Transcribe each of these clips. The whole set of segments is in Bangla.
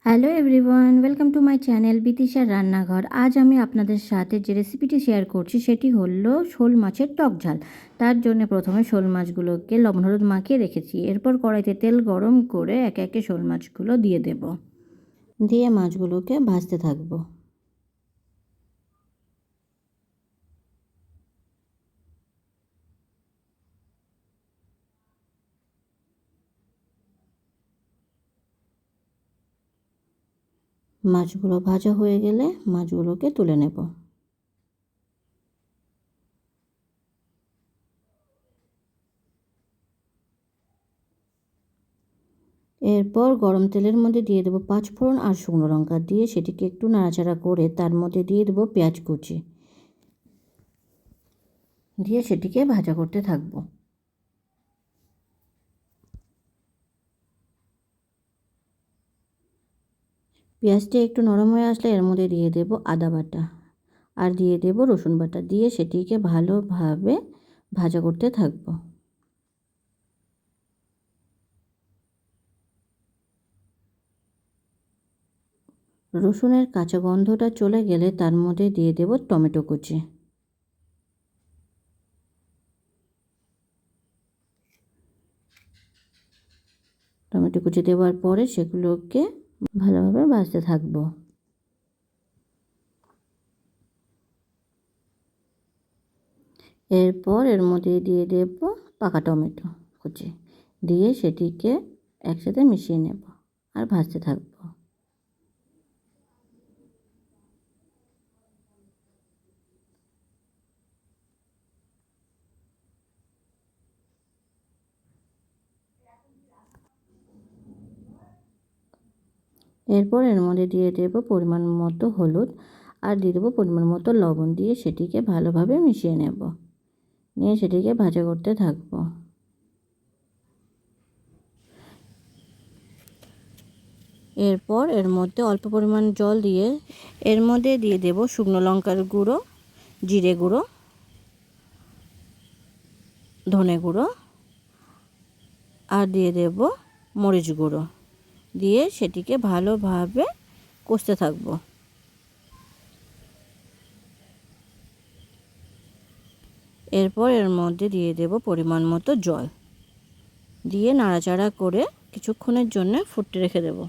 Hello everyone, welcome to my channel বিতিশার রান্নাঘর। আজ আমি আপনাদের সাথে যে রেসিপিটি শেয়ার করছি সেটি হলো শোল মাছের টক ঝাল। তার জন্য প্রথমে শোল মাছগুলোকে লবণ হলুদ মাখিয়ে রেখেছি। এরপর কড়াইতে তেল গরম করে একে একে শোল মাছগুলো দিয়ে দেব, দিয়ে মাছগুলোকে ভাজতে থাকবো। মাছগুলো ভাজা হয়ে গেলে মাছগুলোকে তুলে নেব। এরপর গরম তেলের মধ্যে দিয়ে দেবো 5 ফোড়ন আর শুকনো লঙ্কা, দিয়ে সেটিকে একটু নাড়াচাড়া করে তার মধ্যে দিয়ে দেবো পেঁয়াজ কুচি, দিয়ে সেটিকে ভাজা করতে থাকবো। পেঁয়াজটা একটু নরম হয়ে আসলে এর মধ্যে দিয়ে দেব আদা বাটা আর দিয়ে দেব রসুন বাটা, দিয়ে সেটিকে ভালোভাবে ভাজা করতে থাকব। রসুনের কাঁচা গন্ধটা চলে গেলে তার মধ্যে দিয়ে দেব টমেটো কুচি। টমেটো কুচি দেওয়ার পরে সেগুলোকে ভালোভাবে ভাজতে থাকব। এরপর এর মধ্যে দিয়ে দেব পাকা টমেটো কুচি, দিয়ে সেটিকে একসাথে মিশিয়ে নেব আর ভাজতে থাকব। এরপর এর মধ্যে দিয়ে দেব পরিমাণ মতো হলুদ আর দিয়ে দেবো পরিমাণ মতো লবণ, দিয়ে সেটিকে ভালোভাবে মিশিয়ে নেব, নিয়ে সেটিকে ভাজা করতে থাকবো। এরপর এর মধ্যে অল্প পরিমাণ জল দিয়ে এর মধ্যে দিয়ে দেব শুকনো লঙ্কার গুঁড়ো, জিরে গুঁড়ো, ধনে গুঁড়ো আর দিয়ে দেব মরিচ গুঁড়ো, দিয়ে সেটিকে ভালোভাবে কষতে থাকবো। এরপর এর মধ্যে দিয়ে দেব পরিমাণ মতো জল, দিয়ে নাড়াচাড়া করে কিছুক্ষণের জন্য ফুটতে রেখে দেব।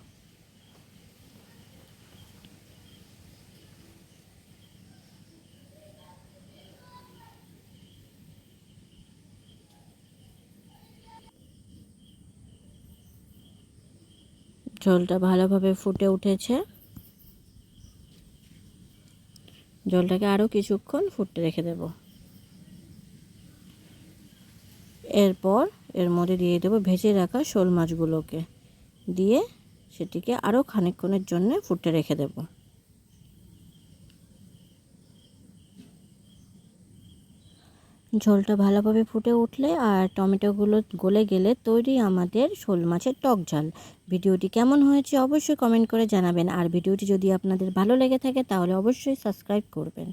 ঝোলটা ভালোভাবে ফুটে উঠেছে, জলটাকে আরও কিছুক্ষণ ফুটতে রেখে দেব। এরপর এর মধ্যে দিয়ে দেবো ভেজে রাখা শোল মাছগুলোকে, দিয়ে সেটিকে আরও খানিকক্ষণের জন্য ফুটতে রেখে দেব। ঝোলটা ভালোভাবে ফুটে উঠলে আর টমেটোগুলো গলে গেলে তৈরি আমাদের শোল মাছের টক ঝাল। ভিডিওটি কেমন হয়েছে অবশ্যই কমেন্ট করে জানাবেন, আর ভিডিওটি যদি আপনাদের ভালো লেগে থাকে তাহলে অবশ্যই সাবস্ক্রাইব করবেন।